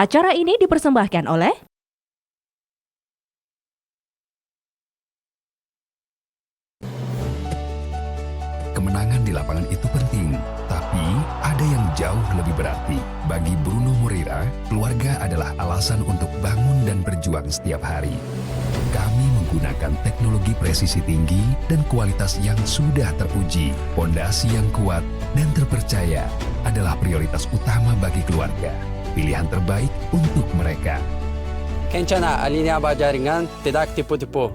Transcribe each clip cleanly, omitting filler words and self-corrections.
Acara ini dipersembahkan oleh Kemenangan di lapangan itu penting, tapi ada yang jauh lebih berarti. Bagi Bruno Moreira, keluarga adalah alasan untuk bangun dan berjuang setiap hari. Kami menggunakan teknologi presisi tinggi dan kualitas yang sudah teruji. Fondasi yang kuat dan terpercaya adalah prioritas utama bagi keluarga. Pilihan terbaik untuk mereka. 괜찮아, 알리냐 바자ringan tidak tipu-tipu.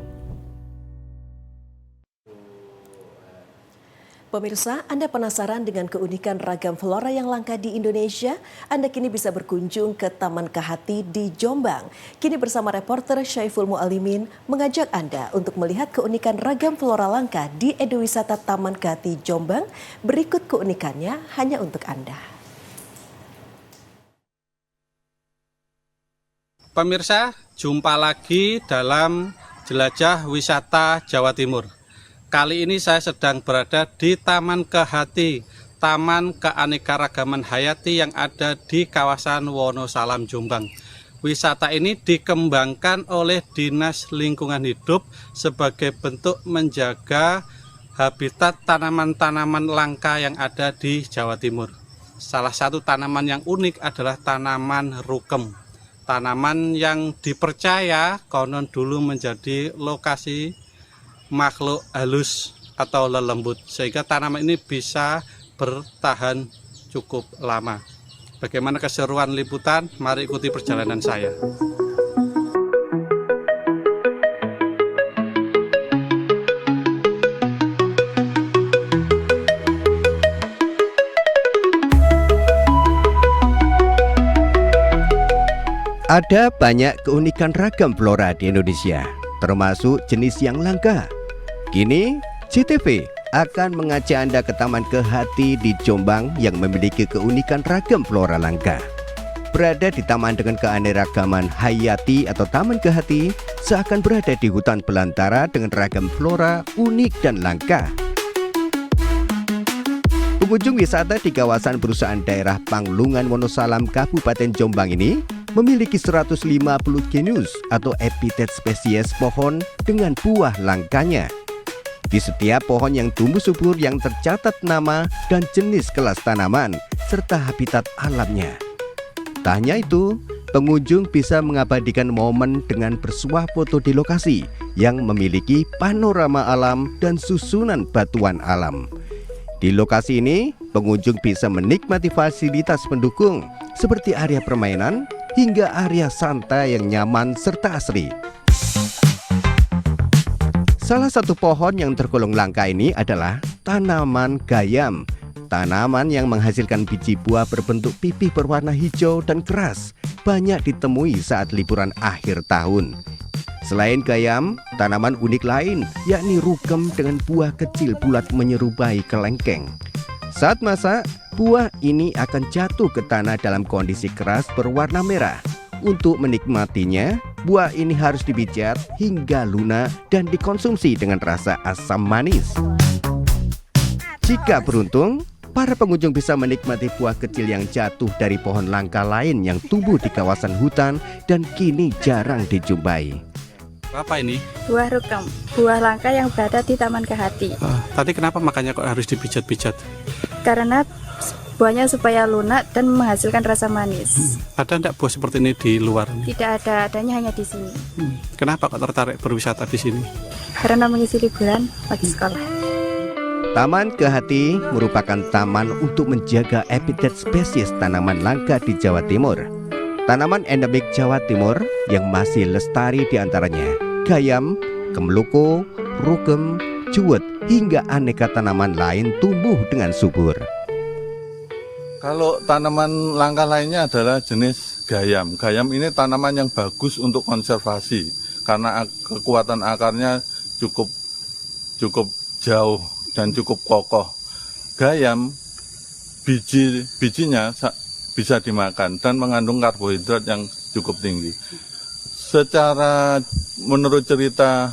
Pemirsa, Anda penasaran dengan keunikan ragam flora yang langka di Indonesia? Anda kini bisa berkunjung ke Taman Kehati di Jombang. Kini bersama reporter Syaiful Mualimin mengajak Anda untuk melihat keunikan ragam flora langka di Edowisata Taman Kehati Jombang. Berikut keunikannya hanya untuk Anda. Pemirsa, jumpa lagi dalam Jelajah Wisata Jawa Timur. Kali ini saya sedang berada di Taman Kehati, Taman Keanekaragaman Hayati yang ada di kawasan Wonosalam, Jombang. Wisata ini dikembangkan oleh Dinas Lingkungan Hidup sebagai bentuk menjaga habitat tanaman-tanaman langka yang ada di Jawa Timur. Salah satu tanaman yang unik adalah tanaman rukem. Tanaman yang dipercaya konon dulu menjadi lokasi makhluk halus atau lelembut, sehingga tanaman ini bisa bertahan cukup lama. Bagaimana keseruan liputan? Mari ikuti perjalanan saya. Ada banyak keunikan ragam flora di Indonesia, termasuk jenis yang langka. Kini, CTV akan mengajak Anda ke Taman Kehati di Jombang yang memiliki keunikan ragam flora langka. Berada di taman dengan keanekaragaman hayati atau Taman Kehati, seakan berada di hutan belantara dengan ragam flora unik dan langka. Pengunjung wisata di kawasan perusahaan daerah Panglungan Wonosalam Kabupaten Jombang ini memiliki 150 genus atau epitet spesies pohon dengan buah langkanya. Di setiap pohon yang tumbuh subur yang tercatat nama dan jenis kelas tanaman serta habitat alamnya. Tak hanya itu, pengunjung bisa mengabadikan momen dengan bersuah foto di lokasi yang memiliki panorama alam dan susunan batuan alam. Di lokasi ini, pengunjung bisa menikmati fasilitas pendukung seperti area permainan hingga area santai yang nyaman serta asri. Salah satu pohon yang tergolong langka ini adalah tanaman gayam. Tanaman yang menghasilkan biji buah berbentuk pipih berwarna hijau dan keras, banyak ditemui saat liburan akhir tahun. Selain gayam, tanaman unik lain yakni rukem dengan buah kecil bulat menyerupai kelengkeng. Saat masak, buah ini akan jatuh ke tanah dalam kondisi keras berwarna merah. Untuk menikmatinya, buah ini harus dipijat hingga lunak dan dikonsumsi dengan rasa asam manis. Jika beruntung, para pengunjung bisa menikmati buah kecil yang jatuh dari pohon langka lain yang tumbuh di kawasan hutan dan kini jarang dijumpai. Apa ini? Buah rukem, buah langka yang berada di Taman Kehati. Tadi kenapa makanya kok harus dipijat-pijat? Karena buahnya supaya lunak dan menghasilkan rasa manis. Ada enggak buah seperti ini di luar? Tidak ada, adanya hanya di sini. Kenapa kok tertarik berwisata di sini? Karena mengisi liburan bagi sekolah. Taman Kehati merupakan taman untuk menjaga epitet spesies tanaman langka di Jawa Timur. Tanaman endemik Jawa Timur yang masih lestari diantaranya gayam, kemeluko, rukem, juwet, hingga aneka tanaman lain tumbuh dengan subur. Kalau tanaman langka lainnya adalah jenis gayam. Gayam ini tanaman yang bagus untuk konservasi karena kekuatan akarnya cukup jauh dan cukup kokoh. Gayam bijinya bisa dimakan dan mengandung karbohidrat yang cukup tinggi. Secara menurut cerita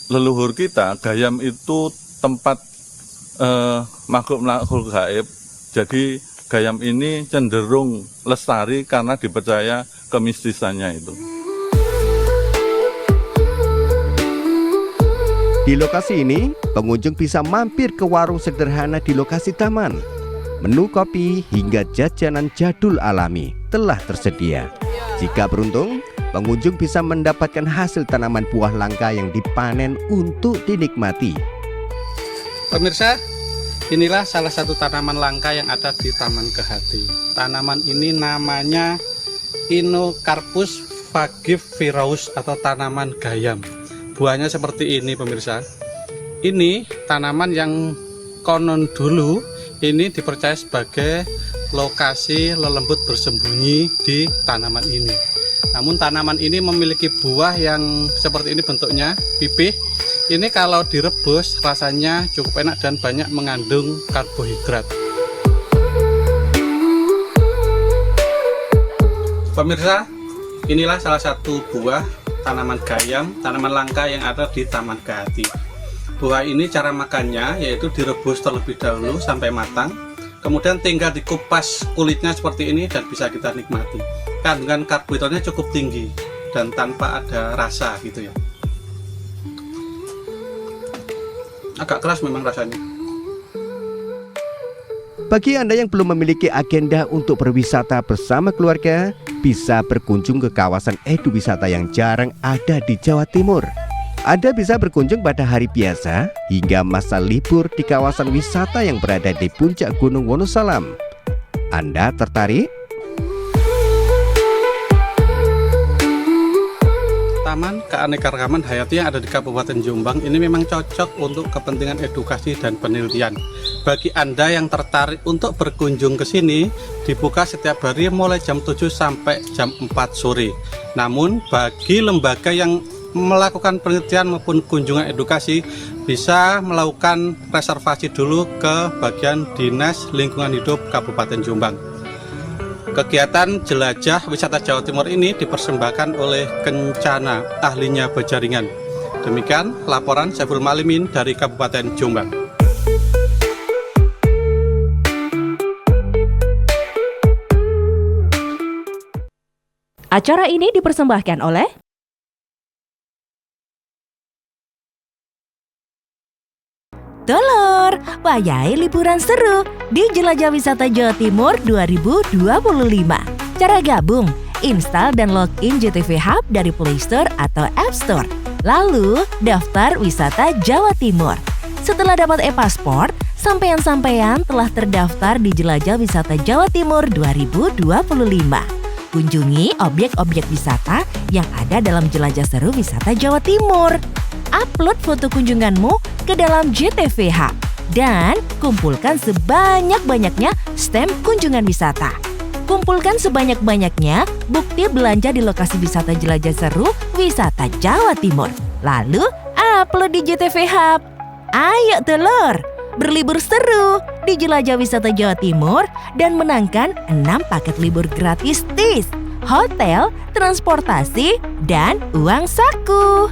leluhur kita, gayam itu tempat makhluk gaib. Jadi Gayam ini cenderung lestari karena dipercaya kemistisannya itu. Di lokasi ini, pengunjung bisa mampir ke warung sederhana di lokasi taman. Menu kopi hingga jajanan jadul alami telah tersedia. Jika beruntung, pengunjung bisa mendapatkan hasil tanaman buah langka yang dipanen untuk dinikmati. Pemirsa, inilah salah satu tanaman langka yang ada di Taman Kehati. Tanaman ini namanya Inocarpus vagivirus atau tanaman gayam. Buahnya seperti ini pemirsa. Ini tanaman yang konon dulu ini dipercaya sebagai lokasi lelembut bersembunyi di tanaman ini. Namun tanaman ini memiliki buah yang seperti ini bentuknya, pipih. Ini kalau direbus rasanya cukup enak dan banyak mengandung karbohidrat. Pemirsa, inilah salah satu buah tanaman gayam, tanaman langka yang ada di Taman Kehati. Buah ini cara makannya yaitu direbus terlebih dahulu sampai matang, kemudian tinggal dikupas kulitnya seperti ini dan bisa kita nikmati. Kandungan karbohidratnya cukup tinggi dan tanpa ada rasa gitu ya. Agak keras memang rasanya. Bagi Anda yang belum memiliki agenda untuk berwisata bersama keluarga, bisa berkunjung ke kawasan eduwisata yang jarang ada di Jawa Timur. Anda bisa berkunjung pada hari biasa hingga masa libur di kawasan wisata yang berada di puncak Gunung Wonosalam. Anda tertarik? Taman Keanekaragaman Hayati yang ada di Kabupaten Jombang ini memang cocok untuk kepentingan edukasi dan penelitian. Bagi Anda yang tertarik untuk berkunjung ke sini, dibuka setiap hari mulai jam 7 sampai jam 4 sore. Namun bagi lembaga yang melakukan penelitian maupun kunjungan edukasi, bisa melakukan reservasi dulu ke bagian Dinas Lingkungan Hidup Kabupaten Jombang. Kegiatan jelajah wisata Jawa Timur ini dipersembahkan oleh Kencana, ahlinya Bajaringan. Demikian laporan Syaiful Mu'alimin dari Kabupaten Jombang. Acara ini dipersembahkan oleh Telur, wayai liburan seru di Jelajah Wisata Jawa Timur 2025. Cara gabung, install dan login JTV Hub dari Play Store atau App Store. Lalu, daftar wisata Jawa Timur. Setelah dapat e-paspor, sampean-sampean telah terdaftar di Jelajah Wisata Jawa Timur 2025. Kunjungi objek-objek wisata yang ada dalam Jelajah Seru Wisata Jawa Timur. Upload foto kunjunganmu ke dalam JTV Hub dan kumpulkan sebanyak-banyaknya stem kunjungan wisata. Kumpulkan sebanyak-banyaknya bukti belanja di lokasi wisata Jelajah Seru Wisata Jawa Timur. Lalu upload di JTV Hub. Ayo telur, berlibur seru di Jelajah Wisata Jawa Timur dan menangkan 6 paket libur gratis TIS, hotel, transportasi, dan uang saku.